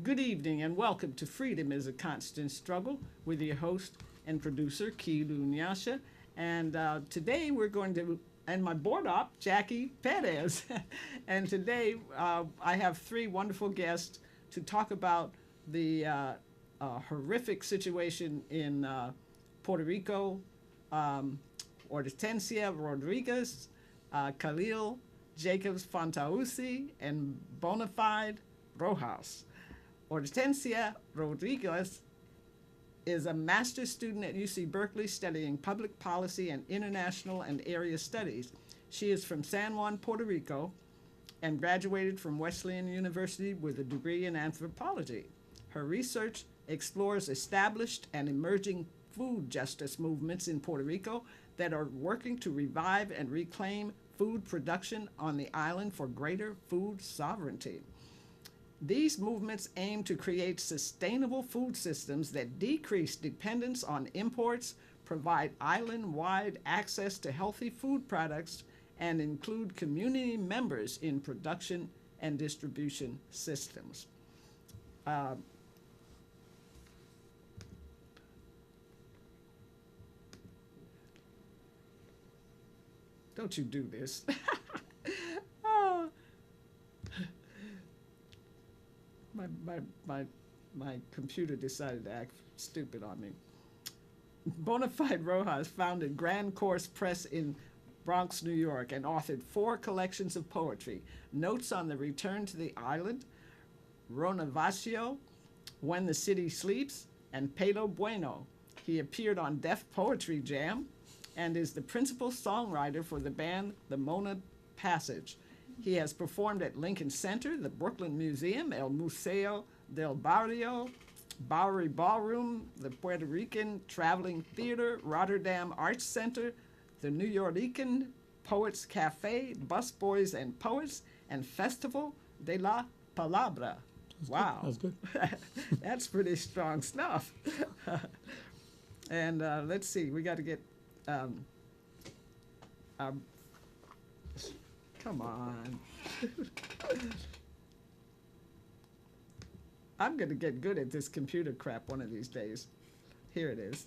Good evening and welcome to Freedom is a Constant Struggle with your host and producer, Kahlil. And today we're going to, and my board op, Jackie Perez. And today I have three wonderful guests to talk about the horrific situation in Puerto Rico, Hortencia Rodriguez, Kahlil, Jacobs-Fantauzzi, and Bonafide Rojas. Hortencia Rodriguez is a master's student at UC Berkeley studying public policy and international and area studies. She is from San Juan, Puerto Rico, and graduated from Wesleyan University with a degree in anthropology. Her research explores established and emerging food justice movements in Puerto Rico that are working to revive and reclaim food production on the island for greater food sovereignty. These movements aim to create sustainable food systems that decrease dependence on imports, provide island-wide access to healthy food products, and include community members in production and distribution systems. Don't you do this. Oh. My computer decided to act stupid on me. Bonafide Rojas founded Grand Course Press in Bronx, New York, and authored 4 collections of poetry: Notes on the Return to the Island, Renovacio, When the City Sleeps, and Pelo Bueno. He appeared on Def Poetry Jam and is the principal songwriter for the band The Mona Passage. He has performed at Lincoln Center, the Brooklyn Museum, El Museo del Barrio, Bowery Ballroom, the Puerto Rican Traveling Theater, Rotterdam Arts Center, the New Yorkican Poets Cafe, Busboys and Poets, and Festival de la Palabra. Wow. That's good. That's pretty strong stuff. And let's see, we got to get... come on. I'm going to get good at this computer crap one of these days. Here it is.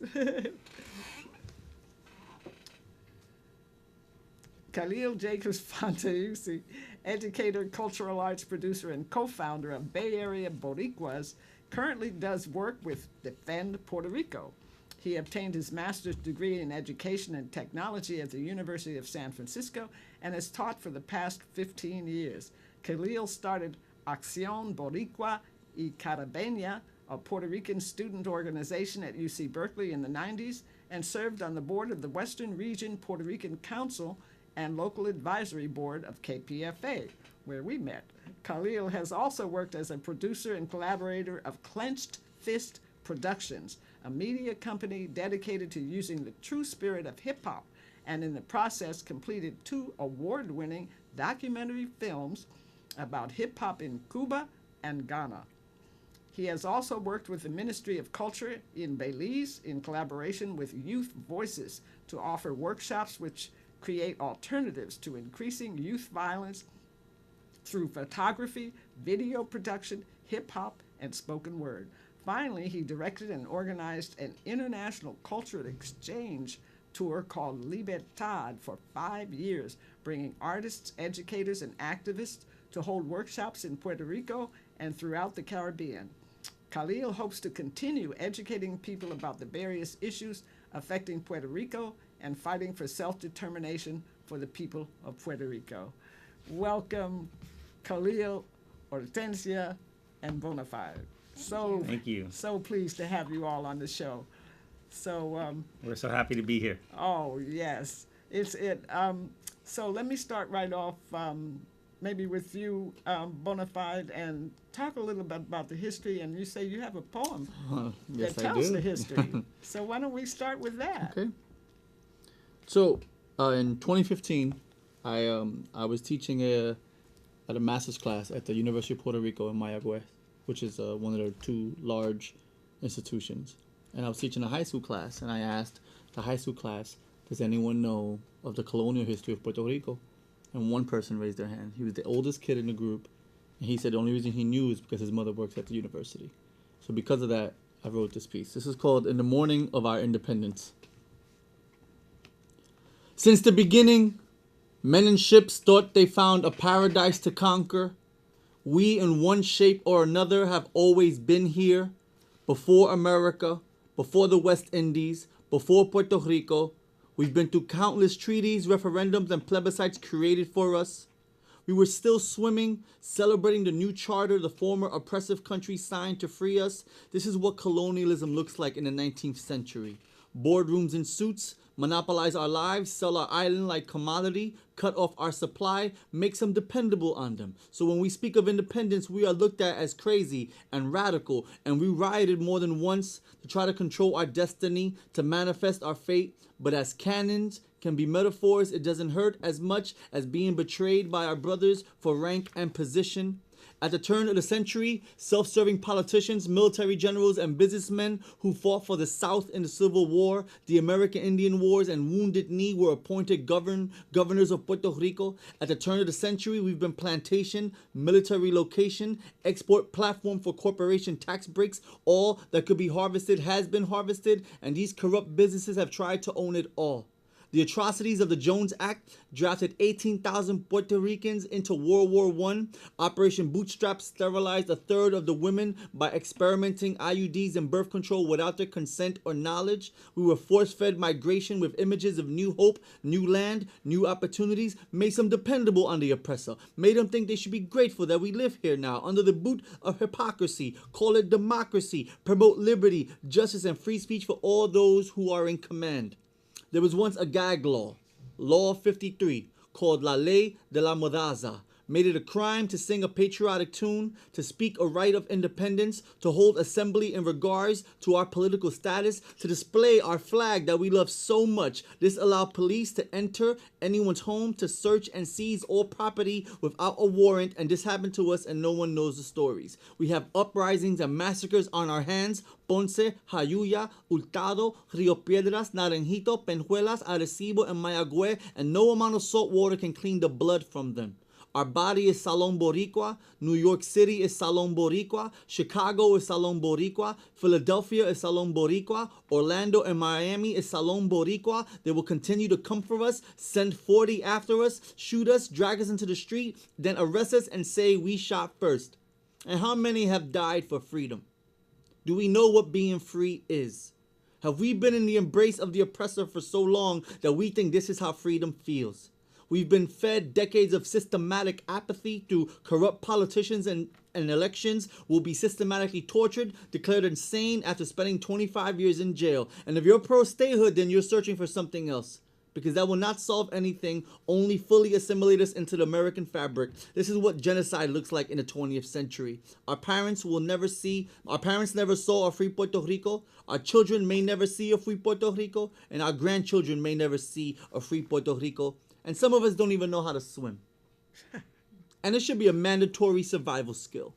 Kahlil Jacobs-Fantauzzi, educator, cultural arts producer, and co-founder of Bay Area Boricuas, currently does work with Defend Puerto Rico. He obtained his master's degree in education and technology at the University of San Francisco and has taught for the past 15 years. Kahlil started Acción Boricua y Caribeña, a Puerto Rican student organization at UC Berkeley in the 90s, and served on the board of the Western Region Puerto Rican Council and local advisory board of KPFA, where we met. Kahlil has also worked as a producer and collaborator of Clenched Fist Productions, a media company dedicated to using the true spirit of hip-hop, and in the process completed 2 award-winning documentary films about hip-hop in Cuba and Ghana. He has also worked with the Ministry of Culture in Belize in collaboration with Youth Voices to offer workshops which create alternatives to increasing youth violence through photography, video production, hip-hop, and spoken word. Finally, he directed and organized an international cultural exchange tour called Libertad for 5 years, bringing artists, educators, and activists to hold workshops in Puerto Rico and throughout the Caribbean. Kahlil hopes to continue educating people about the various issues affecting Puerto Rico and fighting for self-determination for the people of Puerto Rico. Welcome, Kahlil, Hortencia, and Bonafide. Thank you. So pleased to have you all on the show. So we're so happy to be here. Oh yes, so let me start right off, maybe with you, Bonafide, and talk a little bit about the history. And you say you have a poem Yes, that I tells do. the history. So why don't we start with that? Okay. So in 2015, I was teaching at a master's class at the University of Puerto Rico in Mayagüez, which is one of their 2 large institutions. And I was teaching a high school class, and I asked the high school class, does anyone know of the colonial history of Puerto Rico? And one person raised their hand. He was the oldest kid in the group, And he said the only reason he knew is because his mother works at the university. So because of that, I wrote this piece. This is called In the Morning of Our Independence. Since the beginning, men in ships thought they found a paradise to conquer. We, in one shape or another, have always been here. Before America, before the West Indies, before Puerto Rico. We've been through countless treaties, referendums, and plebiscites created for us. We were still swimming, celebrating the new charter the former oppressive country signed to free us. This is what colonialism looks like in the 19th century. Boardrooms in suits, monopolize our lives, sell our island like commodity, cut off our supply, make some dependable on them. So when we speak of independence, we are looked at as crazy and radical, and we rioted more than once to try to control our destiny, to manifest our fate. But as cannons can be metaphors, it doesn't hurt as much as being betrayed by our brothers for rank and position. At the turn of the century, self-serving politicians, military generals, and businessmen who fought for the South in the Civil War, the American Indian Wars, and Wounded Knee were appointed governors of Puerto Rico. At the turn of the century, we've been plantation, military location, export platform for corporation tax breaks. All that could be harvested has been harvested, and these corrupt businesses have tried to own it all. The atrocities of the Jones Act drafted 18,000 Puerto Ricans into World War I. Operation Bootstrap sterilized a third of the women by experimenting IUDs and birth control without their consent or knowledge. We were force-fed migration with images of new hope, new land, new opportunities, made some dependable on the oppressor, made them think they should be grateful that we live here now under the boot of hypocrisy, call it democracy, promote liberty, justice, and free speech for all those who are in command. There was once a gag law, Law 53, called La Ley de la Modaza, made it a crime to sing a patriotic tune, to speak a right of independence, to hold assembly in regards to our political status, to display our flag that we love so much. This allowed police to enter anyone's home, to search and seize all property without a warrant, and this happened to us and no one knows the stories. We have uprisings and massacres on our hands. Ponce, Jayuya, Hurtado, Rio Piedras, Naranjito, Peñuelas, Arecibo, and Mayagüez, and no amount of salt water can clean the blood from them. Our body is Salón Boricua. New York City is Salón Boricua. Chicago is Salón Boricua. Philadelphia is Salón Boricua. Orlando and Miami is Salón Boricua. They will continue to come for us, send 40 after us, shoot us, drag us into the street, then arrest us and say we shot first. And how many have died for freedom? Do we know what being free is? Have we been in the embrace of the oppressor for so long that we think this is how freedom feels? We've been fed decades of systematic apathy through corrupt politicians, and elections will be systematically tortured, declared insane after spending 25 years in jail. And if you're pro-statehood, then you're searching for something else, because that will not solve anything, only fully assimilate us into the American fabric. This is what genocide looks like in the 20th century. Our parents never saw a free Puerto Rico. Our children may never see a free Puerto Rico, and our grandchildren may never see a free Puerto Rico. And some of us don't even know how to swim. And it should be a mandatory survival skill,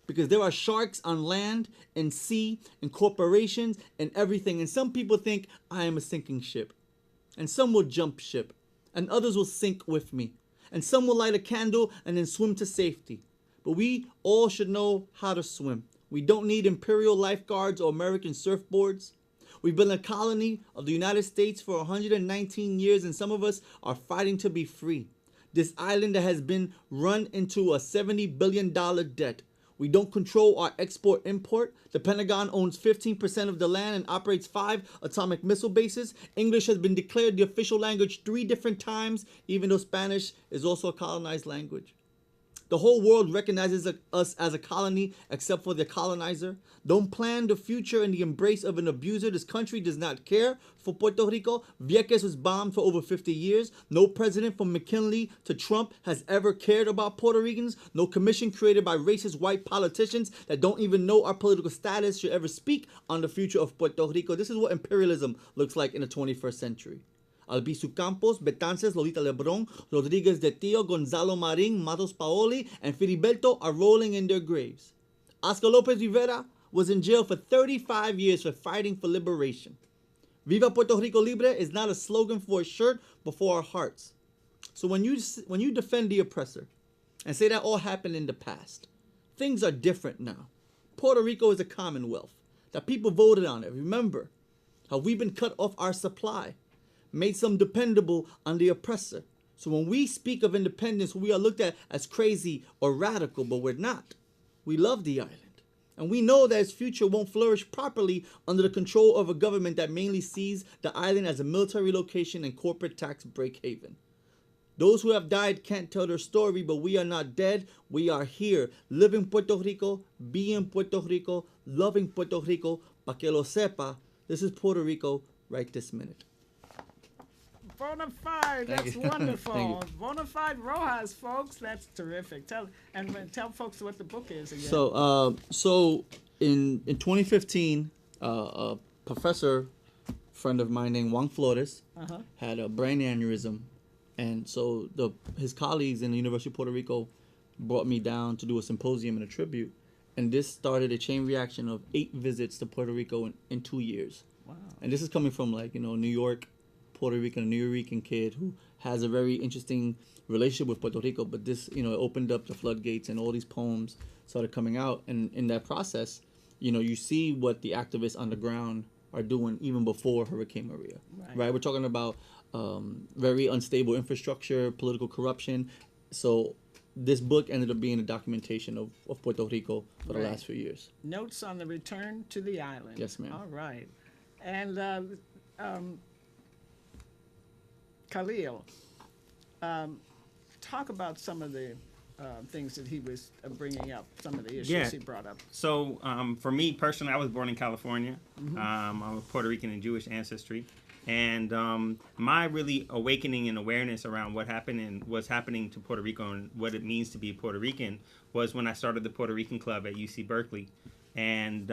because there are sharks on land and sea and corporations and everything. And some people think I am a sinking ship. And some will jump ship. And others will sink with me. And some will light a candle and then swim to safety. But we all should know how to swim. We don't need imperial lifeguards or American surfboards. We've been a colony of the United States for 119 years, and some of us are fighting to be free. This island that has been run into a $70 billion debt. We don't control our export-import. The Pentagon owns 15% of the land and operates 5 atomic missile bases. English has been declared the official language 3 different times, even though Spanish is also a colonized language. The whole world recognizes us as a colony except for the colonizer. Don't plan the future in the embrace of an abuser. This country does not care for Puerto Rico. Vieques was bombed for over 50 years. No president from McKinley to Trump has ever cared about Puerto Ricans. No commission created by racist white politicians that don't even know our political status should ever speak on the future of Puerto Rico. This is what imperialism looks like in the 21st century. Albizu Campos, Betances, Lolita Lebrón, Rodriguez de Tio, Gonzalo Marín, Matos Paoli, and Filiberto are rolling in their graves. Oscar Lopez Rivera was in jail for 35 years for fighting for liberation. Viva Puerto Rico Libre is not a slogan for a shirt, but for our hearts. So when you defend the oppressor and say that all happened in the past, things are different now. Puerto Rico is a commonwealth. That people voted on it. Remember how we've been cut off our supply, made some dependable on the oppressor. So when we speak of independence, we are looked at as crazy or radical, but we're not. We love the island. And we know that its future won't flourish properly under the control of a government that mainly sees the island as a military location and corporate tax break haven. Those who have died can't tell their story, but we are not dead. We are here, living Puerto Rico, being Puerto Rico, loving Puerto Rico. Pa que lo sepa, this is Puerto Rico right this minute. Bonafide, that's you. wonderful. Thank Bonafide Rojas, folks, that's terrific. Tell folks what the book is again. So in 2015, a professor friend of mine named Juan Flores had a brain aneurysm, and so his colleagues in the University of Puerto Rico brought me down to do a symposium and a tribute, and this started a chain reaction of 8 visits to Puerto Rico in 2 years. Wow. And this is coming from New York, Puerto Rican, a New Rican kid who has a very interesting relationship with Puerto Rico, but this, it opened up the floodgates and all these poems started coming out. And in that process, you see what the activists on the ground are doing even before Hurricane Maria, right? We're talking about very unstable infrastructure, political corruption. So this book ended up being a documentation of Puerto Rico for the last few years. Notes on the return to the island. Yes, ma'am. All right. And Kahlil, talk about some of the things that he was bringing up, some of the issues he brought up. So for me personally, I was born in California. I'm of Puerto Rican and Jewish ancestry. And my really awakening and awareness around what happened and what's happening to Puerto Rico and what it means to be Puerto Rican was when I started the Puerto Rican Club at UC Berkeley. And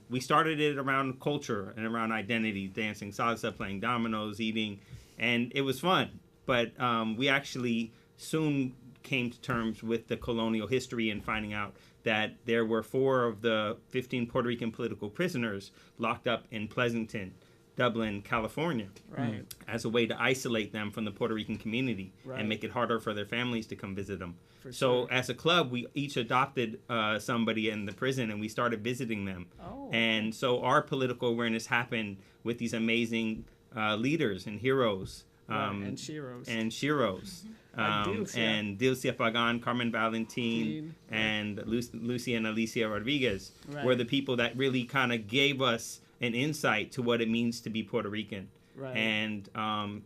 we started it around culture and around identity, dancing salsa, playing dominoes, eating, and it was fun. But we actually soon came to terms with the colonial history and finding out that there were 4 of the 15 Puerto Rican political prisoners locked up in Pleasanton, Dublin, California, as a way to isolate them from the Puerto Rican community and make it harder for their families to come visit them. So as a club, we each adopted somebody in the prison and we started visiting them. And so our political awareness happened with these amazing leaders and heroes. And Shiros. And Dilcia Pagan, Carmen Valentin, and Lucia and Alicia Rodriguez were the people that really kind of gave us an insight to what it means to be Puerto Rican. And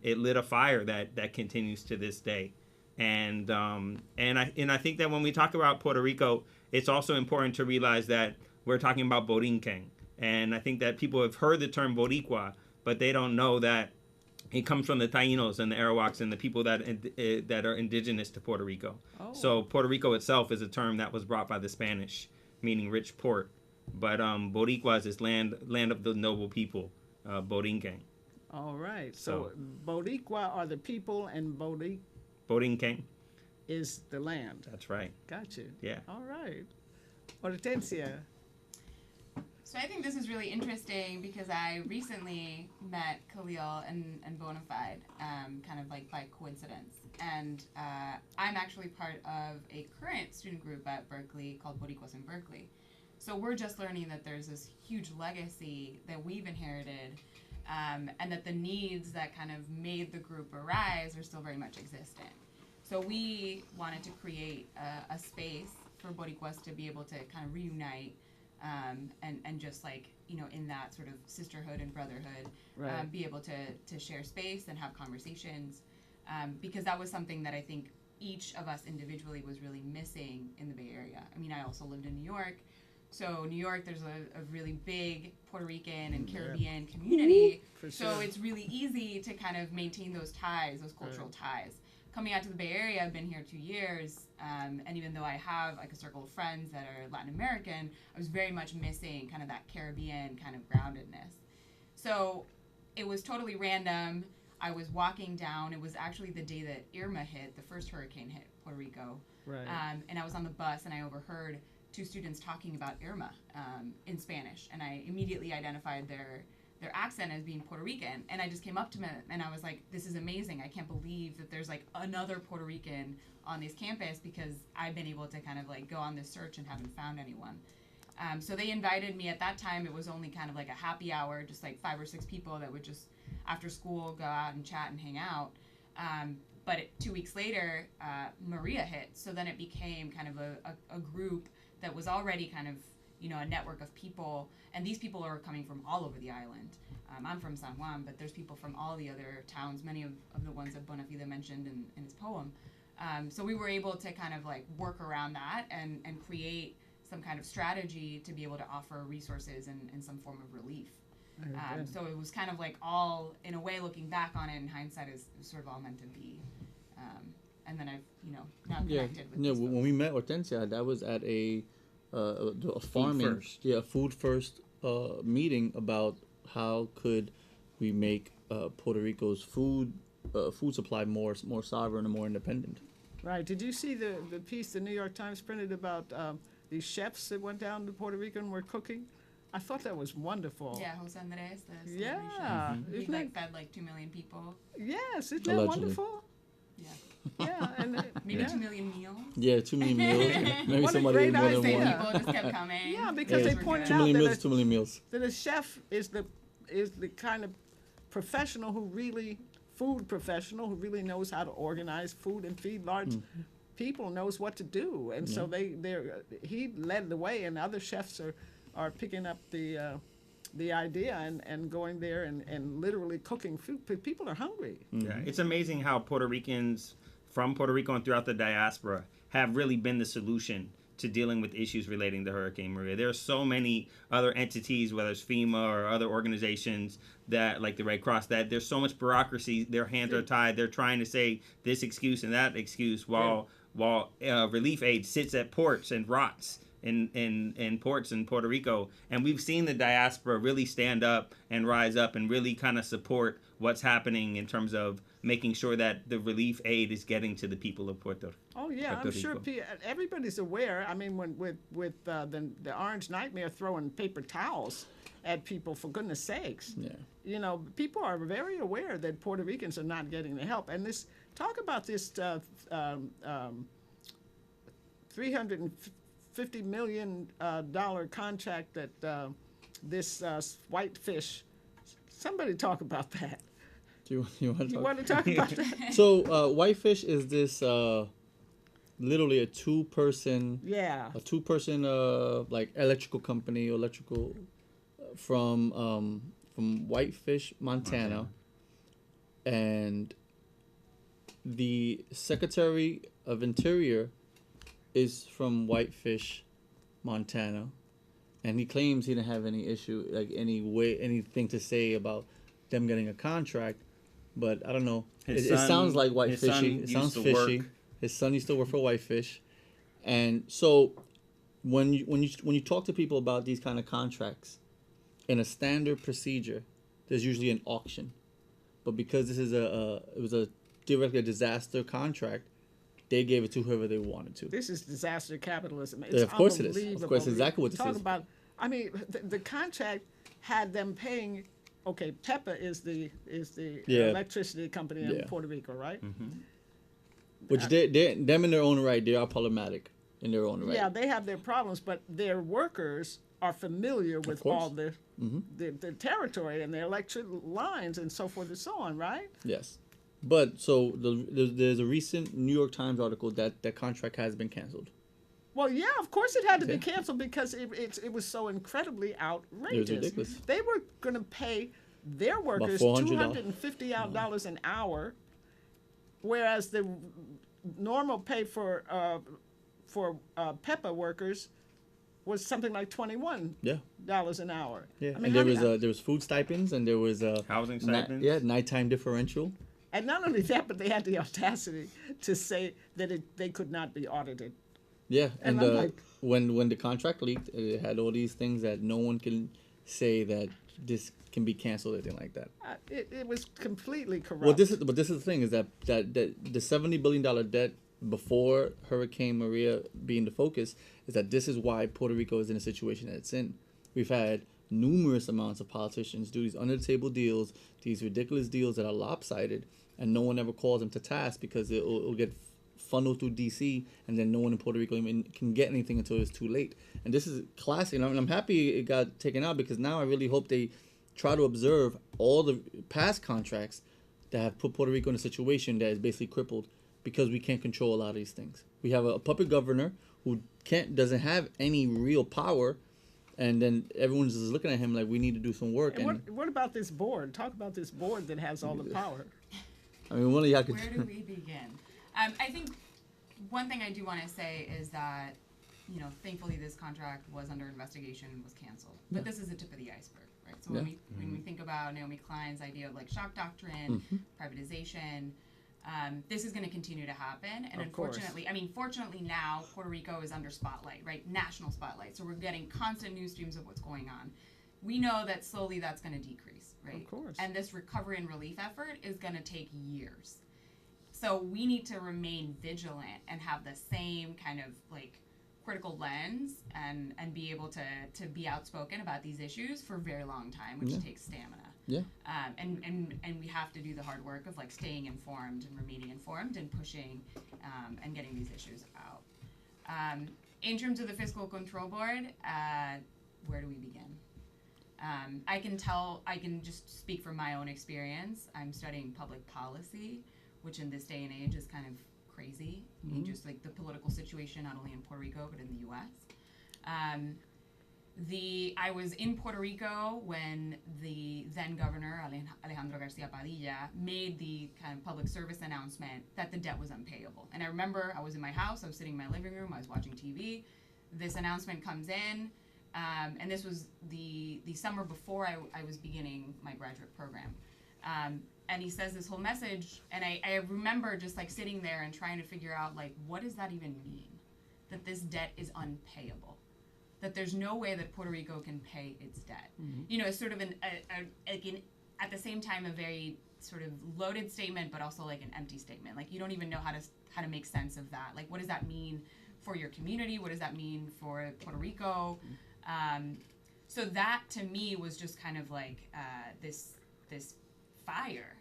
it lit a fire that continues to this day. And I think that when we talk about Puerto Rico, it's also important to realize that we're talking about Borinquen. And I think that people have heard the term Boricua, but they don't know that it comes from the Taínos and the Arawaks and the people that are indigenous to Puerto Rico. So Puerto Rico itself is a term that was brought by the Spanish, meaning rich port. But Boricua is land of the noble people, Borinquen. All right. So Boricua are the people and Borinquen is the land. That's right. Gotcha. Yeah. All right. Hortencia. So I think this is really interesting because I recently met Kahlil and Bonafide, kind of like by coincidence. And I'm actually part of a current student group at Berkeley called Boricuas in Berkeley. So we're just learning that there's this huge legacy that we've inherited, and that the needs that kind of made the group arise are still very much existent. So we wanted to create a space for Boricuas to be able to kind of reunite, and just in that sort of sisterhood and brotherhood, be able to share space and have conversations, because that was something that I think each of us individually was really missing in the Bay Area. I mean, I also lived in New York. So New York, there's a really big Puerto Rican and Caribbean community. So it's really easy to kind of maintain those ties, those cultural ties. Coming out to the Bay Area, I've been here 2 years, and even though I have like a circle of friends that are Latin American, I was very much missing kind of that Caribbean kind of groundedness. So it was totally random. I was walking down. It was actually the day that Irma hit, the first hurricane hit Puerto Rico. And I was on the bus and I overheard 2 students talking about Irma in Spanish, and I immediately identified their accent as being Puerto Rican. And I just came up to them and I was like, this is amazing. I can't believe that there's like another Puerto Rican on this campus, because I've been able to kind of like go on this search and haven't found anyone. So they invited me. At that time, it was only kind of like a happy hour, just like 5 or 6 people that would just after school go out and chat and hang out. But 2 weeks later, Maria hit. So then it became kind of a group that was already kind of, you know, a network of people. And these people are coming from all over the island. I'm from San Juan, but there's people from all the other towns, many of the ones that Bonafide mentioned in his poem. So we were able to kind of like work around that and create some kind of strategy to be able to offer resources and some form of relief. So it was kind of like all, in a way, looking back on it in hindsight, is sort of all meant to be. And then I've, you know, now connected with these when folks. we met Hortencia, that was at a farming, food first meeting about how could we make Puerto Rico's food supply more sovereign and more independent. Right. Did you see the piece the New York Times printed about these chefs that went down to Puerto Rico and were cooking? I thought that was wonderful. Yeah, Jose Andres, the celebrity Yeah. chef. He Isn't like that, fed like 2 million people. yes, isn't that Allegedly. wonderful? Yeah. Yeah. And Maybe yeah. 2 million meals. Yeah, 2 million meals. Maybe What a somebody great ate more than idea. one. People just kept coming. Yeah, because Yeah, they Those were pointed good. 2 out million that meals, 2 million meals. that a chef is the kind of professional who really really knows how to organize food and feed large people, knows what to do, and so he led the way, and other chefs are picking up the idea and going there and literally cooking food. People are hungry. Yeah, it's amazing how Puerto Ricans from Puerto Rico and throughout the diaspora have really been the solution to dealing with issues relating to Hurricane Maria. There are so many other entities, whether it's FEMA or other organizations that, like the Red Cross, that there's so much bureaucracy. Their hands are tied. They're trying to say this excuse and that excuse while relief aid sits at ports and rots in ports in Puerto Rico. And we've seen the diaspora really stand up and rise up and really kind of support what's happening in terms of making sure that the relief aid is getting to the people of Puerto Rico. Oh yeah, I'm Puerto sure Rico. everybody's aware. I mean, when with the Orange Nightmare throwing paper towels at people, for goodness sakes. Yeah. You know, people are very aware that Puerto Ricans are not getting the help. And this talk about this $350 million contract that this Whitefish. Somebody talk about that. Do you want to You talk? want to talk about that? So Whitefish is this literally a two-person Yeah. like electrical company, from Whitefish, Montana, and the Secretary of Interior is from Whitefish, Montana, and he claims he didn't have any issue, like anything to say about them getting a contract, but I don't know. It sounds like Whitefishy. It sounds fishy. His son used to work for Whitefish, and so when you talk to people about these kind of contracts, in a standard procedure, there's usually an auction, but because this is it was directly a disaster contract, they gave it to whoever they wanted to. This is disaster capitalism. It's Yeah, of course it is. unbelievable. Of course, exactly what this Talk is. about, I mean, the contract had them paying. Okay, PEPA is the Yeah. electricity company in Yeah. Puerto Rico, right? Which them in their own right, they are problematic in their own right. Yeah, they have their problems, but their workers are familiar with course. all the territory and the electric lines and so forth and so on, right? Yes, but so there's a recent New York Times article that contract has been canceled. Well, yeah, of course it had to be Yeah. canceled because it was so incredibly outrageous. It was ridiculous. They were going to pay their workers $400. $250 an hour, whereas the normal pay for PEPA workers was something like $21 an hour. Yeah, I mean, and there was food stipends and there was Housing stipends. nighttime differential. and not only that, but they had the audacity to say that they could not be audited. Yeah, And and I'm like- when the contract leaked, it had all these things that no one can say that this can be canceled or anything like that. It was completely corrupt. Well, this is the thing is that the $70 billion debt before Hurricane Maria being the focus is that this is why Puerto Rico is in a situation that it's in. We've had numerous amounts of politicians do these under the table deals, these ridiculous deals that are lopsided, and no one ever calls them to task because it'll get funneled through DC, and then no one in Puerto Rico even can get anything until it's too late. And this is classic, and I'm happy it got taken out, because now I really hope they try to observe all the past contracts that have put Puerto Rico in a situation that is basically crippled because we can't control a lot of these things. We have a puppet governor who doesn't have any real power, and then everyone's just looking at him like we need to do some work. And what about this board? Talk about this board that has all the power. I mean, one of y'all could. Where do we begin? I think one thing I do want to say is that, you know, thankfully this contract was under investigation and was canceled. But this is the tip of the iceberg, right? So when we think about Naomi Klein's idea of like shock doctrine, privatization, this is going to continue to happen. And unfortunately, fortunately now Puerto Rico is under spotlight, right? National spotlight. So we're getting constant news streams of what's going on. We know that slowly that's going to decrease, right? Of course. And this recovery and relief effort is going to take years. So we need to remain vigilant and have the same kind of like critical lens and be able to be outspoken about these issues for a very long time, which takes stamina. Yeah. And we have to do the hard work of like staying informed and remaining informed and pushing and getting these issues out. In terms of the Fiscal Control Board, where do we begin? I can just speak from my own experience. I'm studying public policy, which in this day and age is kind of crazy. I mean, just like the political situation, not only in Puerto Rico, but in the U.S. I was in Puerto Rico when the then governor, Alejandro Garcia Padilla, made the kind of public service announcement that the debt was unpayable. And I remember I was in my house, I was sitting in my living room, I was watching TV. This announcement comes in, and this was the summer before I was beginning my graduate program. And he says this whole message, and I remember just like sitting there and trying to figure out like, what does that even mean? That this debt is unpayable. That there's no way that Puerto Rico can pay its debt. You know, it's sort of at the same time a very sort of loaded statement, but also like an empty statement. Like you don't even know how to make sense of that. Like what does that mean for your community? What does that mean for Puerto Rico? So that to me was just kind of like this fire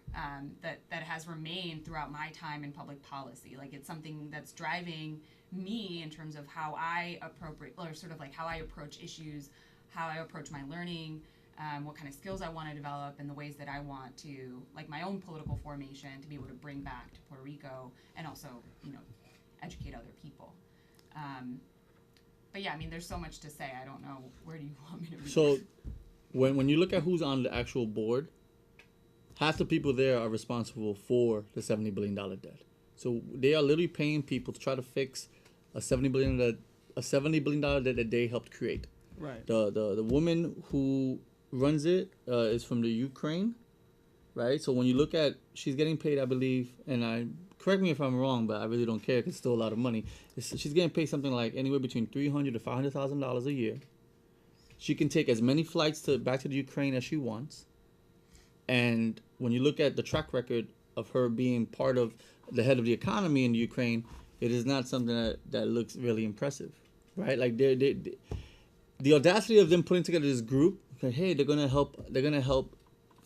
that has remained throughout my time in public policy. Like it's something that's driving me in terms of how I approach issues, how I approach my learning, what kind of skills I want to develop, and the ways that I want to, like my own political formation, to be able to bring back to Puerto Rico and also, you know, educate other people. But yeah, I mean, there's so much to say. I don't know, where do you want me to begin? So when you look at who's on the actual board, half the people there are responsible for the $70 billion debt. So they are literally paying people to try to fix a $70 billion debt that they helped create. Right. The woman who runs it is from the Ukraine, right? So when you look at, she's getting paid, I believe, and correct me if I'm wrong, but I really don't care because it's still a lot of money. She's getting paid something like anywhere between $300,000 to $500,000 a year. She can take as many flights back to the Ukraine as she wants. And when you look at the track record of her being part of the head of the economy in the Ukraine, it is not something that looks really impressive, right? Like the audacity of them putting together this group, okay, hey, they're gonna help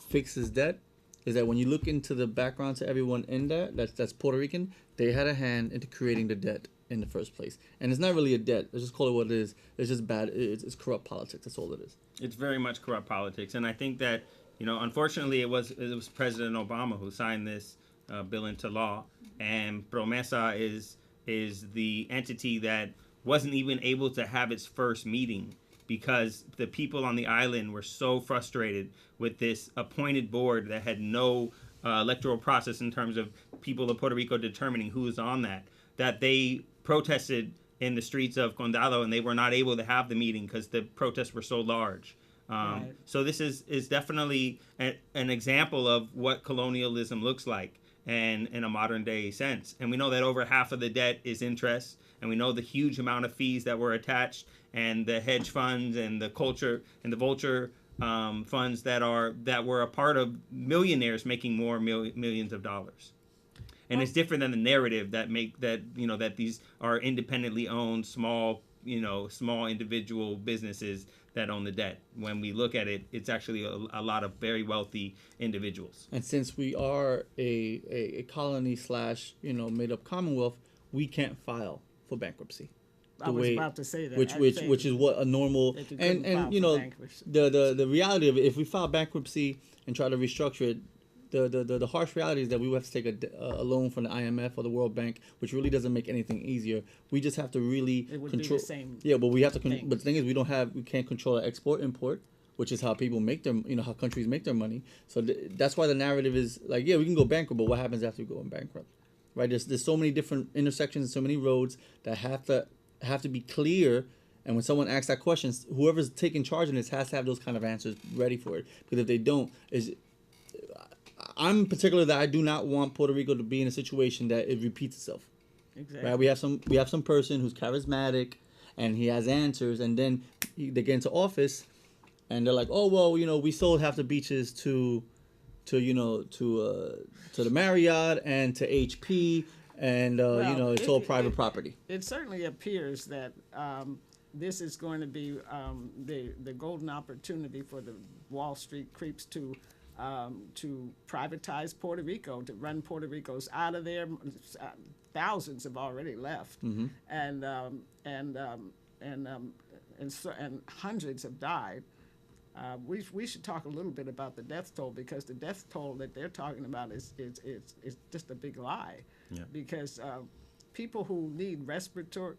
fix his debt, is that when you look into the background to everyone in that's Puerto Rican, they had a hand into creating the debt in the first place. And it's not really a debt. Let's just call it what it is. It's just bad. It's corrupt politics. That's all it is. It's very much corrupt politics, and I think that, you know, unfortunately, it was President Obama who signed this bill into law, and Promesa is the entity that wasn't even able to have its first meeting because the people on the island were so frustrated with this appointed board that had no electoral process in terms of people of Puerto Rico determining who is on that they protested in the streets of Condado, and they were not able to have the meeting because the protests were so large. Right. So this is definitely an example of what colonialism looks like, and in a modern day sense. And we know that over half of the debt is interest, and we know the huge amount of fees that were attached, and the hedge funds and the culture and the vulture funds that were a part of millionaires making more millions of dollars. And it's different than the narrative that these are independently owned small individual businesses that own the debt. When we look at it, it's actually a lot of very wealthy individuals. And since we are a colony slash, made up commonwealth, we can't file for bankruptcy. I was about to say that. Which is what a normal that you and couldn't file you for know bankruptcy. the reality of it, if we file bankruptcy and try to restructure it, the harsh reality is that we would have to take a loan from the IMF or the World Bank, which really doesn't make anything easier. We just have to really It would control. be the same. Yeah, but we have to. thing. But the thing is, we can't control our export import, which is how people make their, how countries make their money. So that's why the narrative is like, yeah, we can go bankrupt, but what happens after we go bankrupt, right? There's so many different intersections and so many roads that have to be clear. And when someone asks that question, whoever's taking charge in this has to have those kind of answers ready for it. Because if they don't, I'm particular that I do not want Puerto Rico to be in a situation that it repeats itself. Exactly. Right? We have some person who's charismatic and he has answers, and then they get into office and they're like, oh well, we sold half the beaches to the Marriott and to HP, and it's all private property. It certainly appears that this is going to be the golden opportunity for the Wall Street creeps to privatize Puerto Rico, to run Puerto Rico's out of there. Thousands have already left, and hundreds have died. We should talk a little bit about the death toll, because the death toll that they're talking about is just a big lie. Yeah. Because people who need respirators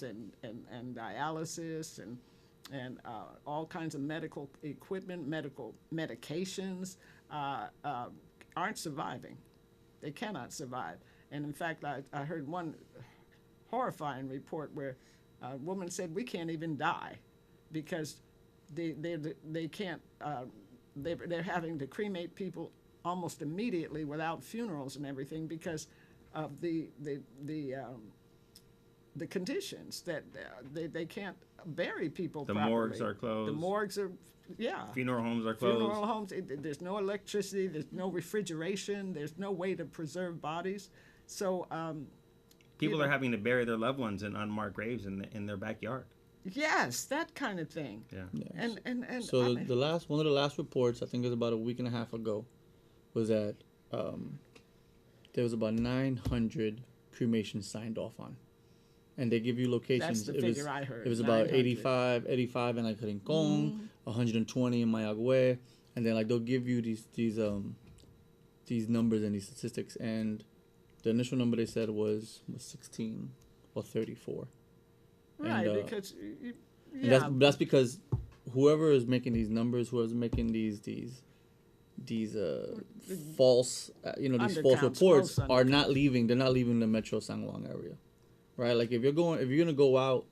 and dialysis and all kinds of medical equipment, medical medications aren't surviving. They cannot survive. And in fact, I heard one horrifying report where a woman said, we can't even die because they can't, they're having to cremate people almost immediately without funerals and everything because of the conditions that they can't bury people The properly. morgues are closed. The morgues are, yeah. Funeral homes are closed. Funeral homes, there's no electricity, there's no refrigeration, there's no way to preserve bodies. So People are having to bury their loved ones in unmarked graves in their backyard. yes, that kind of thing. Yeah. Yeah. And So I mean, one of the last reports, I think it was about a week and a half ago, was that there was about 900 cremations signed off on, and they give you locations. That's the figure I heard. It was about 900. 85 in like Rincon, 120 in Mayagüez, and then like they'll give you these numbers and these statistics, and the initial number they said was 16 or 34. right, And, because and that's because whoever is making these numbers, whoever's making these false, these false Undercounts, reports false are not leaving. They're not leaving the Metro San Juan area, right? Like if you're gonna go out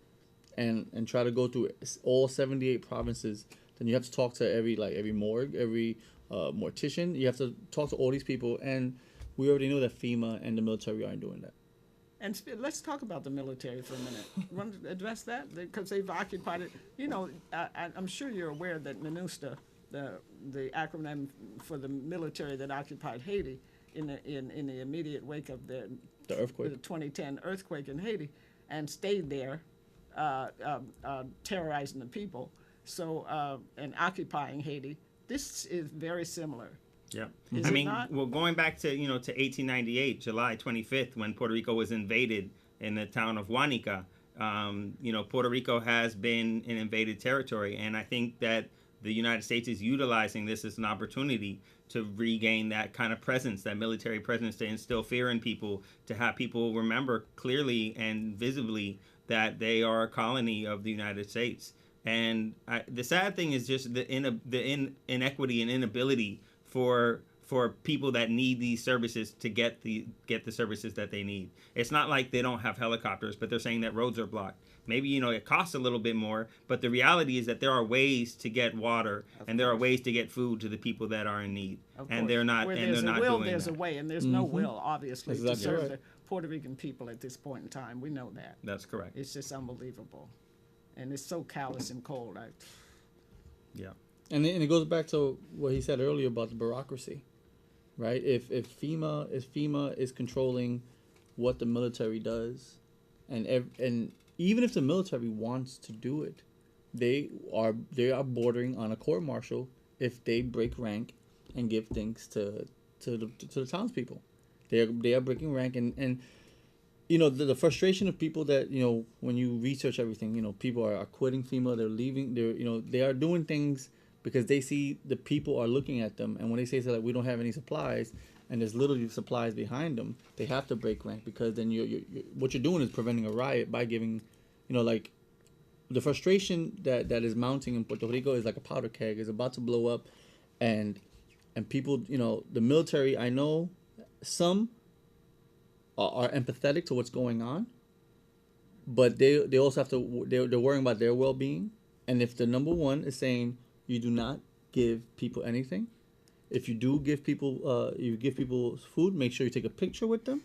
and try to go through all 78 provinces, then you have to talk to every morgue, every mortician. You have to talk to all these people, and we already know that FEMA and the military aren't doing that. And let's talk about the military for a minute. Want to address that? Because they've occupied it. I'm sure you're aware that MINUSTA, the acronym for the military that occupied Haiti in the immediate wake of the earthquake, the 2010 earthquake in Haiti, and stayed there, terrorizing the people. So and occupying Haiti. This is very similar. Yeah. Is I it mean, not? well, going back to 1898, July 25th, when Puerto Rico was invaded in the town of Huanica, Puerto Rico has been an invaded territory, and I think that the United States is utilizing this as an opportunity to regain that kind of presence, that military presence, to instill fear in people, to have people remember clearly and visibly that they are a colony of the United States. And the sad thing is just the inequity and inability for people that need these services to get the services that they need. It's not like they don't have helicopters, but they're saying that roads are blocked. Maybe it costs a little bit more, but the reality is that there are ways to get water and there are ways to get food to the people that are in need, and they're not. Where And there's they're a not will, doing there's that. a way, and there's no will, obviously, Exactly to serve right. the Puerto Rican people at this point in time. We know that. That's correct. It's just unbelievable, and it's so callous and cold. Yeah. And it goes back to what he said earlier about the bureaucracy, right? If FEMA is controlling what the military does, and even if the military wants to do it, they are bordering on a court martial if they break rank and give things to the townspeople. They are breaking rank, and the frustration of people that when you research everything, people are quitting FEMA, they're leaving, they are doing things because they see the people are looking at them, and when they say so, like, we don't have any supplies, and there's literally supplies behind them, they have to break rank, because then what you're doing is preventing a riot by giving, like, the frustration that is mounting in Puerto Rico is like a powder keg, is about to blow up, and people, the military, I know some are empathetic to what's going on, but they also have to, they're worrying about their well-being. And if the number one is saying you do not give people anything, if you do give people food, make sure you take a picture with them,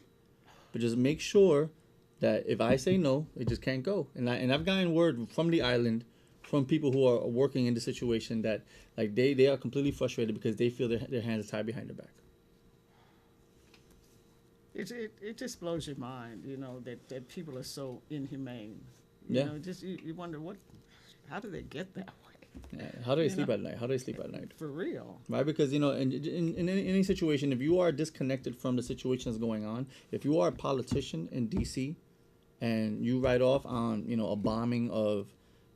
but just make sure that if I say no, it just can't go. And I've gotten word from the island, from people who are working in the situation, that like they are completely frustrated because they feel their hands are tied behind their back. It just blows your mind, that people are so inhumane. Yeah. You wonder how do they get that way? Yeah. How do they sleep at night? How do they sleep at night? For real. Right, because in any situation, if you are disconnected from the situation that's going on, if you are a politician in D.C. and you write off on a bombing of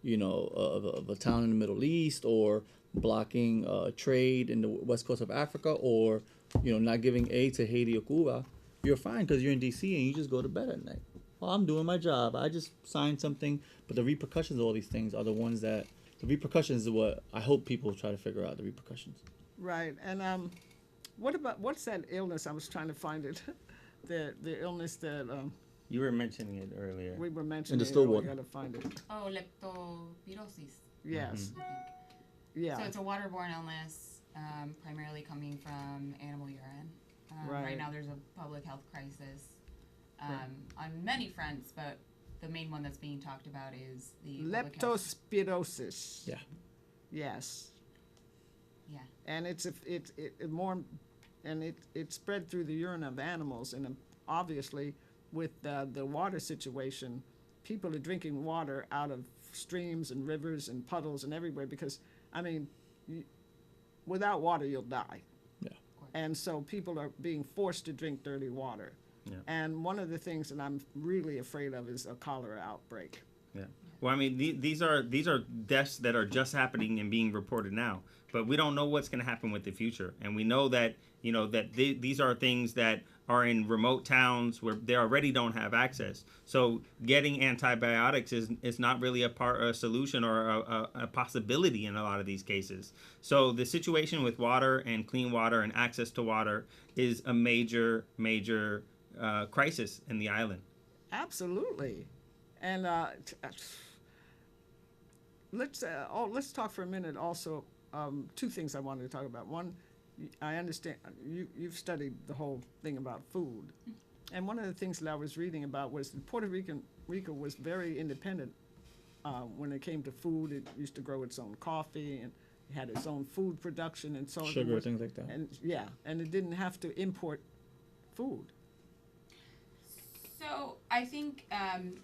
of a town in the Middle East, or blocking trade in the west coast of Africa, or not giving aid to Haiti or Cuba, you're fine because you're in D.C. and you just go to bed at night. Well, I'm doing my job. I just signed something, but the repercussions of all these things are the ones that. The repercussions is what I hope people try to figure out. The repercussions. Right, and what's that illness? I was trying to find it. the illness that You were mentioning it earlier. we were mentioning. In the still water. We gotta find it. Oh, leptospirosis. Yes. Mm-hmm. I think. Yeah. So it's a waterborne illness, primarily coming from animal urine. Right. Right now, there's a public health crisis on many fronts, but the main one that's being talked about is the public health. Leptospirosis. Yeah. Yes. Yeah. And it's it spread through the urine of animals, and obviously with the water situation, people are drinking water out of streams and rivers and puddles and everywhere, because without water you'll die. Yeah. And so people are being forced to drink dirty water. Yeah. And one of the things that I'm really afraid of is a cholera outbreak. Yeah. Well, these are deaths that are just happening and being reported now, but we don't know what's going to happen with the future. And we know that these are things that are in remote towns where they already don't have access. So getting antibiotics is not really a solution or a possibility in a lot of these cases. So the situation with water and clean water and access to water is a major crisis in the island. Absolutely. And let's talk for a minute also. Two things I wanted to talk about. One, I understand you've studied the whole thing about food, and one of the things that I was reading about was that Rico was very independent when it came to food. It used to grow its own coffee, and it had its own food production and so on. Sugar, things like that. And it didn't have to import food. So I think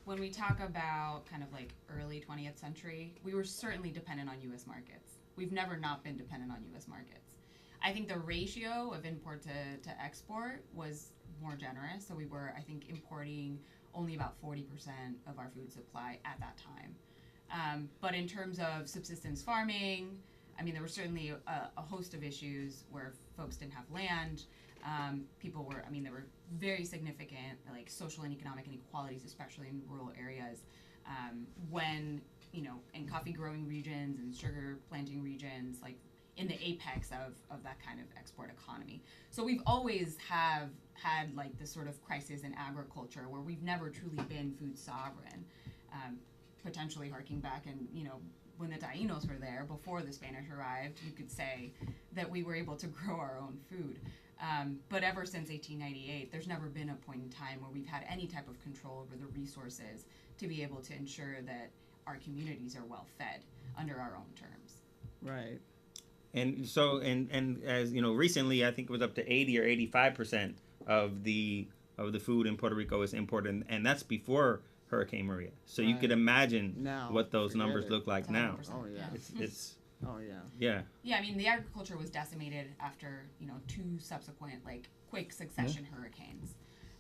when we talk about kind of like early 20th century, we were certainly dependent on U.S. markets. We've never not been dependent on U.S. markets. I think the ratio of import to export was more generous. So we were, I think, importing only about 40% of our food supply at that time. But in terms of subsistence farming, there were certainly a host of issues where folks didn't have land. People were, there were very significant like social and economic inequalities, especially in rural areas, when, in coffee growing regions and sugar planting regions, like in the apex of that kind of export economy. So we've always had like this sort of crisis in agriculture where we've never truly been food sovereign, potentially harking back and, when the Taínos were there before the Spanish arrived, you could say that we were able to grow our own food. But ever since 1898, there's never been a point in time where we've had any type of control over the resources to be able to ensure that our communities are well fed under our own terms. Right. And so, and as recently, I think it was up to 80 or 85% of the food in Puerto Rico is imported, and that's before Hurricane Maria. So you Right. could imagine Now, what those forget numbers it. look like now. 100%. Oh yeah. It's Oh yeah. yeah. Yeah, I mean, the agriculture was decimated after, two subsequent, quick succession hurricanes.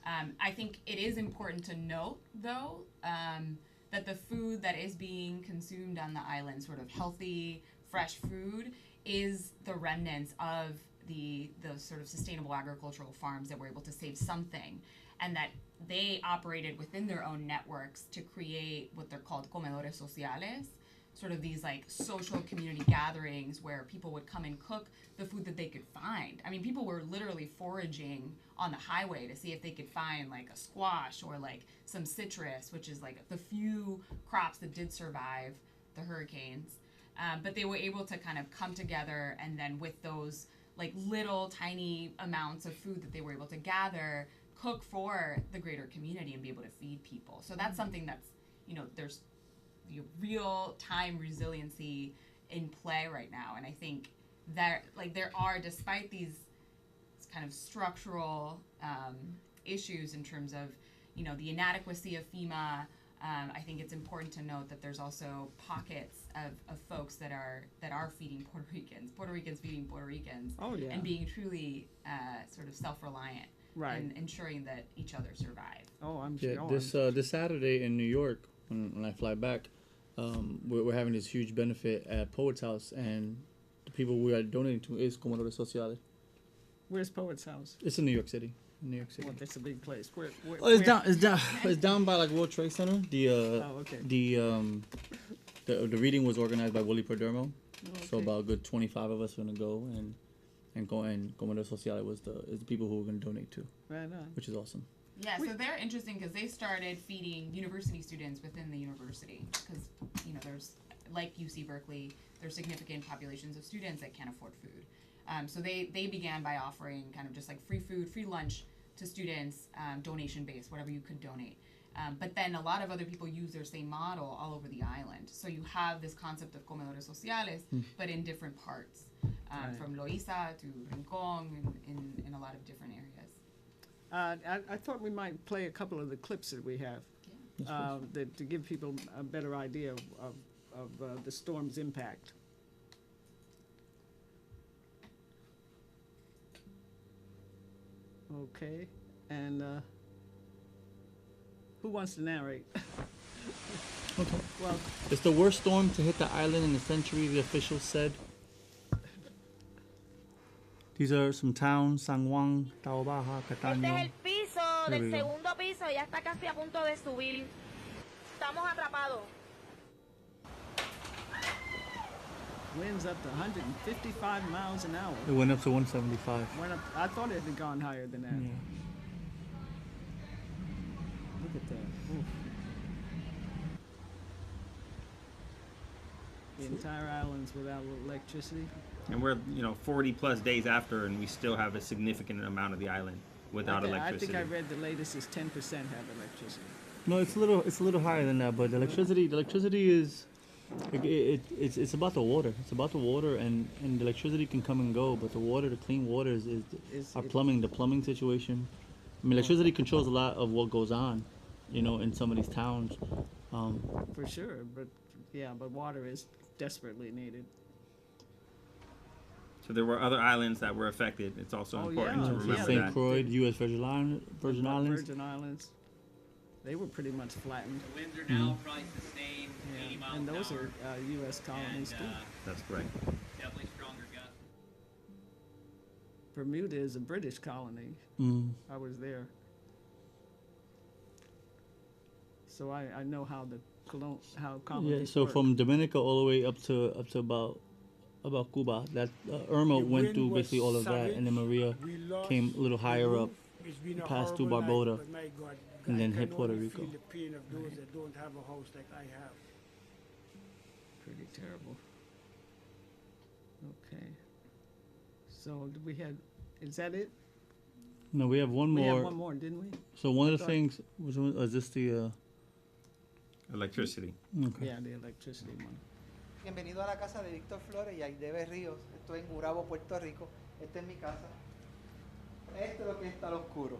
I think it is important to note, though, that the food that is being consumed on the island, sort of healthy, fresh food, is the remnants of the sort of sustainable agricultural farms that were able to save something, and that they operated within their own networks to create what they're called comedores sociales, sort of these social community gatherings where people would come and cook the food that they could find. I mean, people were literally foraging on the highway to see if they could find a squash or some citrus, which is the few crops that did survive the hurricanes. But they were able to kind of come together, and then with those little tiny amounts of food that they were able to gather, cook for the greater community and be able to feed people. So that's something that's, there's real time resiliency in play right now. And I think that there are, despite these kind of structural issues in terms of, the inadequacy of FEMA, I think it's important to note that there's also pockets of folks that are feeding Puerto Ricans feeding Puerto Ricans, Oh yeah. and being truly sort of self-reliant, Right. and ensuring that each other survive. Oh, I'm Yeah, sure. this Saturday in New York, when I fly back, we're having this huge benefit at Poet's House, and the people we are donating to is Comedores Sociales. Where's Poet's house? It's in New York City. New York City. Well, that's a big place. Where Oh, it's down. It's down by World Trade Center. okay. The reading was organized by Willie Perdermo. So Okay. about a good 25 of us are gonna go and Comedores Sociales is the people who we're gonna donate to, Right on. which is awesome. Yeah, so they're interesting because they started feeding university students within the university, because there's, like UC Berkeley, there's significant populations of students that can't afford food. So they began by offering kind of just free food, free lunch to students, donation based, whatever you could donate. But then a lot of other people use their same model all over the island. So you have this concept of comedores sociales, but in different parts, Right. from Loíza to Rincón, in a lot of different areas. I thought we might play a couple of the clips that we have, to give people a better idea of the storm's impact. Okay, and who wants to narrate? Okay. Well, It's the worst storm to hit the island in a century, the officials said. These are some towns: San Juan, Tao Baja, Este es Cataño. el piso There we del go. segundo piso, ya está casi a punto de subir. Estamos atrapados. winds up to 155 miles an hour. It went up to 175. Went up, I thought it had gone higher than that. Yeah. Look at that. Oof. The entire island's without electricity. And we're 40 plus days after, and we still have a significant amount of the island without I electricity. think I read the latest is 10% have electricity. No, it's a little higher than that, but the electricity is it's about the water. It's about the water, and the electricity can come and go, but the water, the clean water is our plumbing, the plumbing situation. I mean, electricity controls a lot of what goes on, in some of these towns. For sure, but water is desperately needed. So there were other islands that were affected. It's also Oh, important yeah. to Yeah. remember St. that. Croix, U.S. Virgin Islands. Virgin Islands, they were pretty much flattened. The winds are now probably sustained 80 miles And an those hour. are U.S. colonies and, too. That's correct. definitely stronger gusts. Bermuda is a British colony. Mm. I was there. So I know how how colonies Yeah, so work. from Dominica all the way up to about Cuba, that Irma The went wind through was basically all of that, and then Maria We lost came a little the higher roof. up, It's been a passed through horrible Barbuda, night, but my God, and I then can hit Puerto only Rico. feel the pain of those that don't have a house like I have. Pretty terrible. Okay. So we had, is that it? No, we have one We more. had one more, didn't we? So one of the thought- things is this the Electricity. okay. Yeah, the electricity one. Bienvenido a la casa de Víctor Flores y Aidebe Ríos. Estoy en Gurabo, Puerto Rico. Esta es mi casa. Esto es lo que está al oscuro.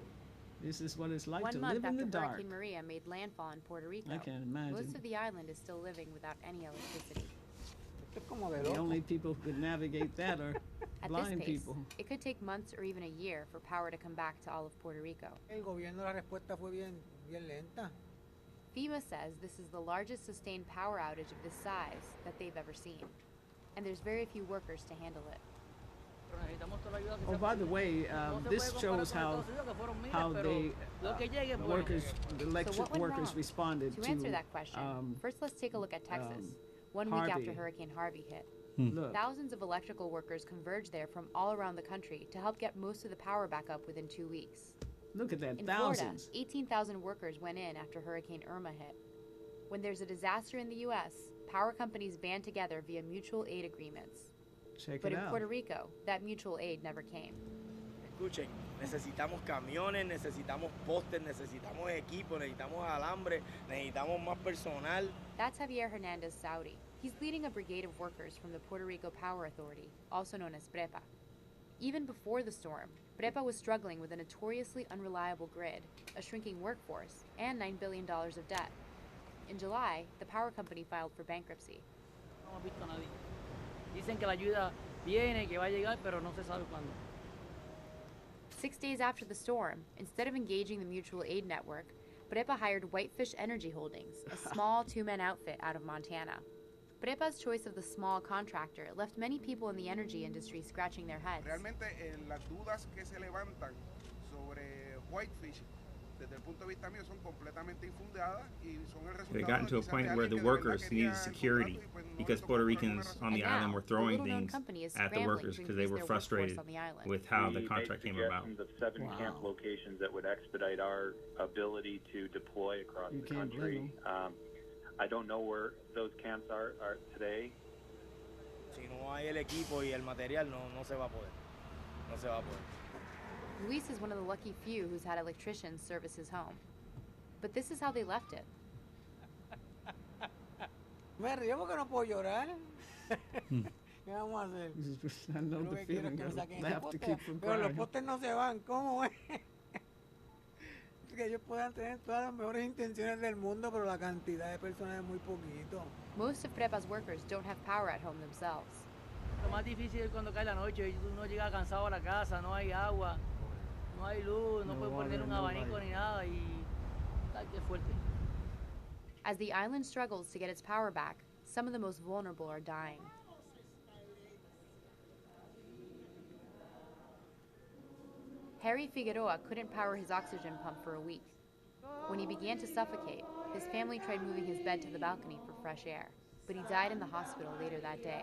This is what it's like One to month live in after the dark. Hurricane Maria made landfall in Puerto Rico, I can't imagine. most of the island is still living without any electricity. Esto es como de The loco. only people who could navigate that are At blind this pace, people. it could take months or even a year for power to come back to all of Puerto Rico. El gobierno, la respuesta fue bien lenta. FEMA says this is the largest sustained power outage of this size that they've ever seen, and there's very few workers to handle it. Oh, by the way, this shows how they workers, the So electric what went workers wrong? responded To answer that question, first let's take a look at Texas, 1 week after Harvey. Hurricane Harvey hit. Look, Thousands of electrical workers converged there from all around the country to help get most of the power back up within 2 weeks. look at that, In thousands. Florida, 18,000 workers went in after Hurricane Irma hit. When there's a disaster in the U.S., power companies band together via mutual aid agreements. Check But it in out. Puerto Rico, that mutual aid never came. Escuchen, necesitamos camiones, necesitamos postes, necesitamos equipo, necesitamos alambre, necesitamos más personal. That's Javier Hernandez Saudi. He's leading a brigade of workers from the Puerto Rico Power Authority, also known as PREPA. Even before the storm, PREPA was struggling with a notoriously unreliable grid, a shrinking workforce, and $9 billion of debt. In July, the power company filed for bankruptcy. No hemos visto a nadie. Dicen que la ayuda viene, que va a llegar, pero no se sabe cuándo. 6 days after the storm, instead of engaging the mutual aid network, PREPA hired Whitefish Energy Holdings, a small two-man outfit out of Montana. PREPA's choice of the small contractor left many people in the energy industry scratching their heads. Realmente las dudas que se levantan sobre Whitefish desde el punto de vista mío son completamente infundadas y son el resultado. It had gotten to a point where the workers needed security because Puerto Ricans on the island were throwing things at the workers because they were frustrated with how the contract came about. Of 7 camp locations that would expedite our ability to deploy across the country. I don't know where those camps are today. Si no hay el equipo y el material, no se va a poder. No se va a poder. Luis is one of the lucky few who's had electricians service his home. But this is how they left it. Me río porque no puedo llorar. ¿Qué vamos a hacer? I know Lo the que quiero feeling es que me of saquen ese laugh to poste, keep from pero los crying. postes no se van, ¿cómo es? Que ellos puedan tener todas las mejores intenciones del mundo, pero la cantidad de personas es muy poquito. Most of PREPA's workers don't have power at home themselves. Lo más difícil es cuando cae la noche y uno llega cansado a la casa, no hay agua, no hay luz, no puede poner un abanico ni nada y está que fuerte. As the island struggles to get its power back, some of the most vulnerable are dying. Harry Figueroa couldn't power his oxygen pump for a week. When he began to suffocate, his family tried moving his bed to the balcony for fresh air, but he died in the hospital later that day.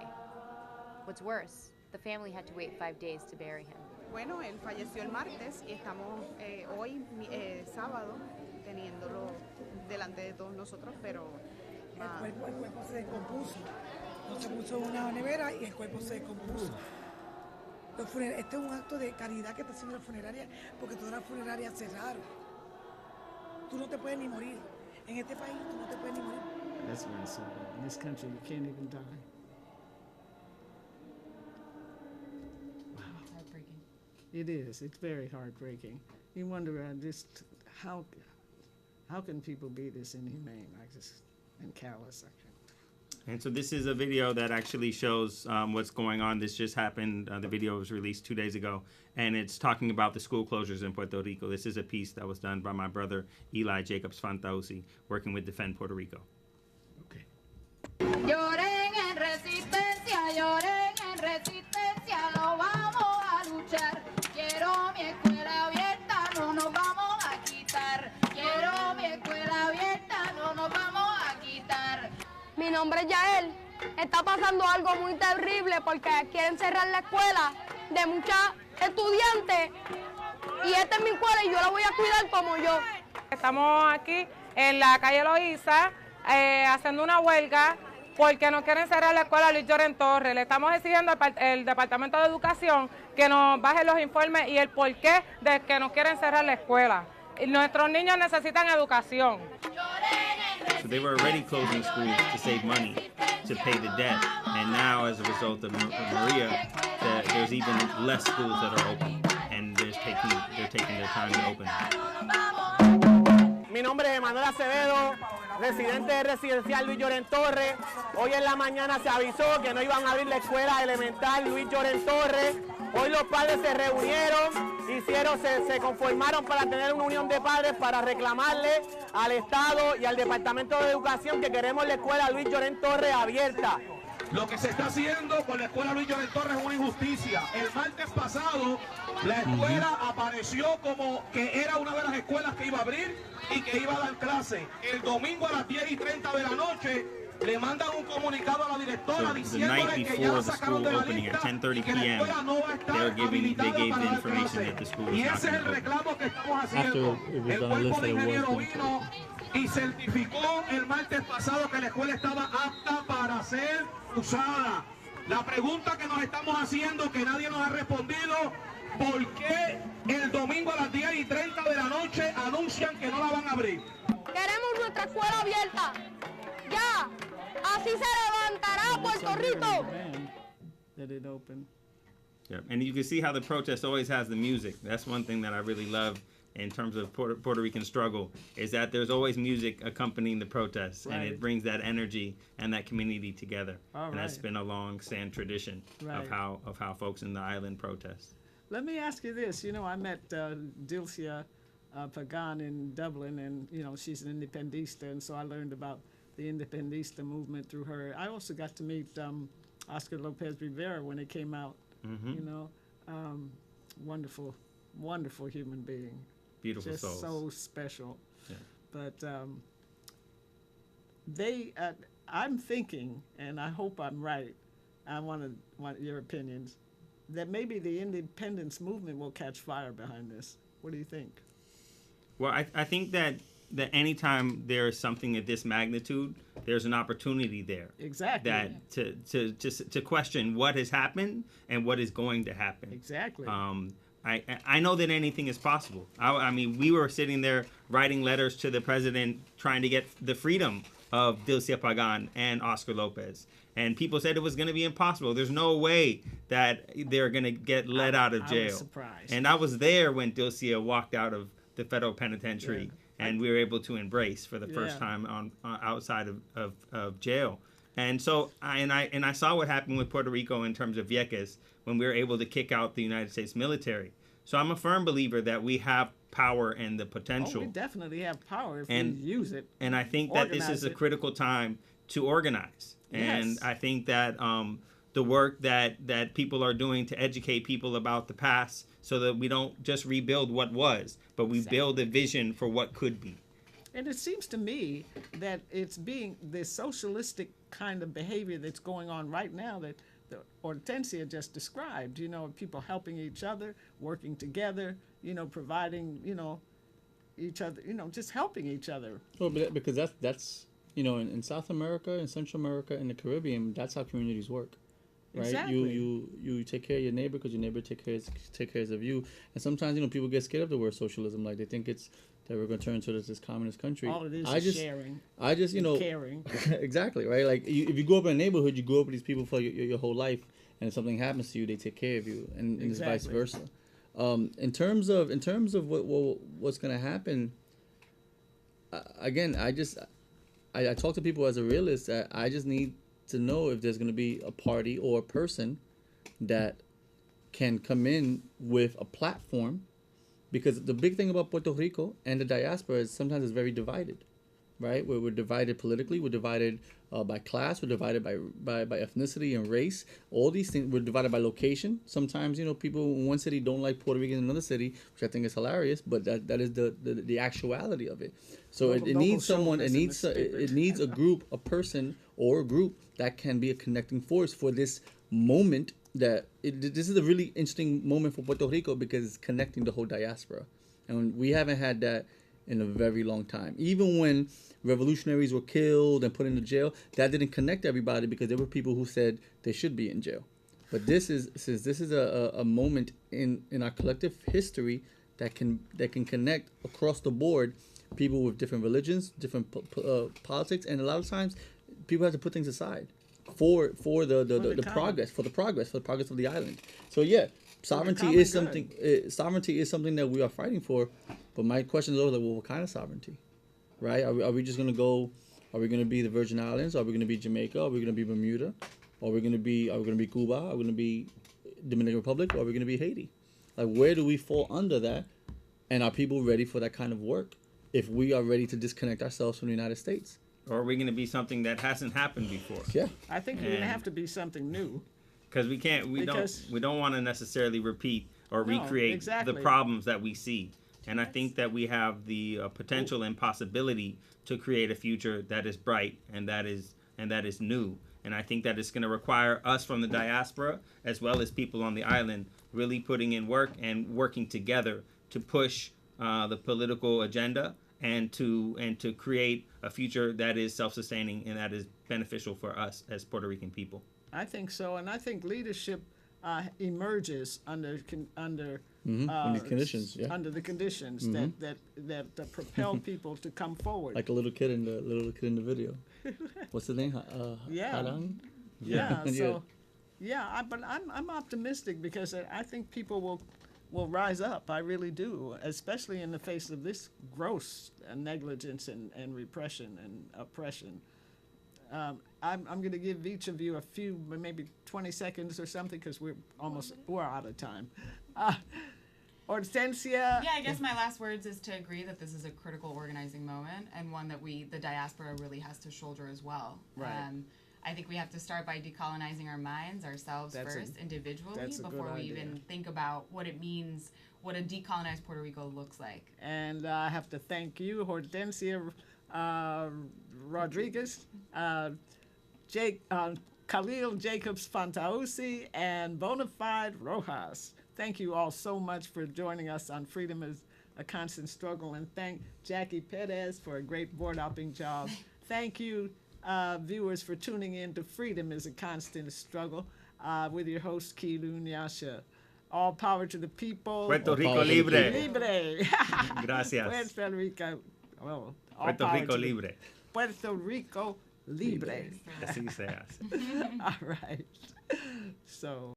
What's worse, the family had to wait 5 days to bury him. Bueno, él falleció el martes y estamos hoy, sábado, teniéndolo delante de todos nosotros, pero... El cuerpo se descompuso. No se puso en una nevera y el cuerpo se descompuso. Este es un acto de caridad que está haciendo la funeraria, porque todas las funerarias cerraron. Tú no te puedes ni morir. En este país tú no te puedes ni morir. That's very sad. In this country, you can't even die. Wow. Heartbreaking. It is. It's very heartbreaking. You wonder just how can people be this inhumane, like this, and callous? And so this is a video that actually shows what's going on. This just happened. The video was released 2 days ago, and it's talking about the school closures in Puerto Rico. This is a piece that was done by my brother, Eli Jacobs-Fantauzzi, working with Defend Puerto Rico. Okay. Lloren en resistencia, lo vamos a luchar. Quiero mi escuela abierta, no nos vamos a quitar. Quiero mi escuela abierta, no nos vamos a quitar. Mi nombre es Yael. Está pasando algo muy terrible porque quieren cerrar la escuela de muchas estudiantes. Y esta es mi escuela y yo la voy a cuidar como yo. Estamos aquí en la calle Loíza haciendo una huelga porque no quieren cerrar la escuela Luis Lloren Torres. Le estamos exigiendo al Departamento de Educación que nos baje los informes y el porqué de que no quieren cerrar la escuela. Y nuestros niños necesitan educación. So they were already closing schools to save money, to pay the debt. And now, as a result of Maria, there's even less schools that are open, and there's taking they're taking their time to open. Mi nombre es Emanuel Acevedo, residente de residencial Luis Llorén Torres. Hoy en la mañana se avisó que no iban a abrir la escuela elemental Luis Llorén Torres. Hoy los padres se reunieron, se conformaron para tener una unión de padres para reclamarle al Estado y al Departamento de Educación que queremos la escuela Luis Llorén Torres abierta. Lo que se está haciendo con la escuela Luis Llorén Torres es una injusticia. El martes pasado la escuela apareció como que era una de las escuelas que iba a abrir y que iba a dar clase. El domingo a las 10:30 de la noche le mandan un comunicado a la directora diciéndole que ya la sacaron de la lista y que la escuela no va a estar habilitada para dar clase. Y ese es el reclamo que estamos haciendo. El cuerpo de ingeniero vino y certificó el martes pasado que la escuela estaba apta para ser usada. La pregunta que nos estamos haciendo, que nadie nos ha respondido, ¿por qué el domingo a las 10:30 de la noche anuncian que no la van a abrir? Queremos nuestra escuela abierta. Ya. Así se levantará Puerto Rico. That it opened. Yeah, and you can see how the protest always has the music. That's one thing that I really love in terms of Puerto Rican struggle, is that there's always music accompanying the protests, and it brings that energy and that community together. And that's been a long-standing tradition of how folks in the island protest. Let me ask you this. You know, I met Dilcia Pagan in Dublin, and, you know, she's an independista, and so I learned about the independista movement through her. I also got to meet Oscar Lopez Rivera when it came out. You know, wonderful, wonderful human being. Beautiful just souls. So special. Yeah. But I'm thinking, and I hope I'm right, I want your opinions, that maybe the independence movement will catch fire behind this. What do you think? Well, I think that anytime there is something at this magnitude, there's an opportunity there. Exactly. That to question what has happened and what is going to happen. Exactly. I know that anything is possible. I mean, we were sitting there writing letters to the president trying to get the freedom of Dilcia Pagan and Oscar Lopez. And people said it was going to be impossible. There's no way that they're going to get let out of jail. I was surprised. And I was there when Dilcia walked out of the federal penitentiary, and we were able to embrace for the first time on outside of jail. And so I saw what happened with Puerto Rico in terms of Vieques when we were able to kick out the United States military. So I'm a firm believer that we have power and the potential. Oh, we definitely have power if we use it. And I think that this is a critical time to organize. And I think that the work that people are doing to educate people about the past so that we don't just rebuild what was, but we build a vision for what could be. And it seems to me that it's being the socialistic kind of behavior that's going on right now that Hortencia just described, you know, people helping each other, working together, you know, providing, you know, each other, you know, just helping each other. Well, because that's you know, in South America, in Central America, in the Caribbean, that's how communities work. Right? Exactly. You take care of your neighbor because your neighbor take care of you. And sometimes, you know, people get scared of the word socialism, like they think it's that we're going to turn into this communist country. All it is sharing. I just, you know, caring. Exactly, right? Like if you grow up in a neighborhood, you grow up with these people for your whole life, and if something happens to you, they take care of you, and it's vice versa. In terms of what's going to happen, again, I talk to people as a realist. I just need to know if there's going to be a party or a person that can come in with a platform, because the big thing about Puerto Rico and the diaspora is sometimes it's very divided, right? We're divided politically, we're divided by class, we're divided by ethnicity and race. All these things, we're divided by location. Sometimes, you know, people in one city don't like Puerto Rican in another city, which I think is hilarious, but that is the actuality of it. So it needs someone, it needs a group, a person or a group that can be a connecting force for this moment. This is a really interesting moment for Puerto Rico because it's connecting the whole diaspora, and we haven't had that in a very long time. Even when revolutionaries were killed and put into jail, that didn't connect everybody because there were people who said they should be in jail. But this is a moment in our collective history that can connect across the board people with different religions, different politics, and a lot of times people have to put things aside for the progress of the island. So yeah, sovereignty is something. Sovereignty is something that we are fighting for. But my question is always like, well, what kind of sovereignty, right? Are we just gonna go? Are we gonna be the Virgin Islands? Are we gonna be Jamaica? Are we gonna be Bermuda? Are we gonna be Cuba? Are we gonna be Dominican Republic? Or are we gonna be Haiti? Like, where do we fall under that? And are people ready for that kind of work? If we are ready to disconnect ourselves from the United States, or are we going to be something that hasn't happened before? Yeah, I think we're going to have to be something new. Because we can't, we don't want to necessarily repeat or recreate the problems that we see. And I think that we have the potential and possibility to create a future that is bright and that is new. And I think that it's going to require us from the diaspora, as well as people on the island, really putting in work and working together to push the political agenda and to create a future that is self-sustaining and that is beneficial for us as Puerto Rican people. I think so, and I think leadership emerges under under conditions, yeah. Under the conditions that propel people to come forward. Like a little kid in the video. What's the name? But I'm optimistic because I think people will rise up. I really do, especially in the face of this gross negligence and repression and oppression. I'm going to give each of you a few, maybe 20 seconds or something, because we're out of time. Hortencia. Yeah, I guess my last words is to agree that this is a critical organizing moment and one that the diaspora really has to shoulder as well. Right. I think we have to start by decolonizing our minds ourselves first, individually, before we even think about what it means, what a decolonized Puerto Rico looks like. And I have to thank you, Hortencia Rodriguez, Kahlil Jacobs-Fantauzzi, and Bonafide Rojas. Thank you all so much for joining us on Freedom is a Constant Struggle, and thank Jackie Perez for a great board-hopping job. Thank you, viewers, for tuning in to Freedom is a Constant Struggle with your host, Kahlil Nyasha. All power to the people. Puerto Rico libre. Libre. Gracias. Puerto Rico. Well, Puerto Rico libre. Puerto Rico libre. Así se hace. All right. So.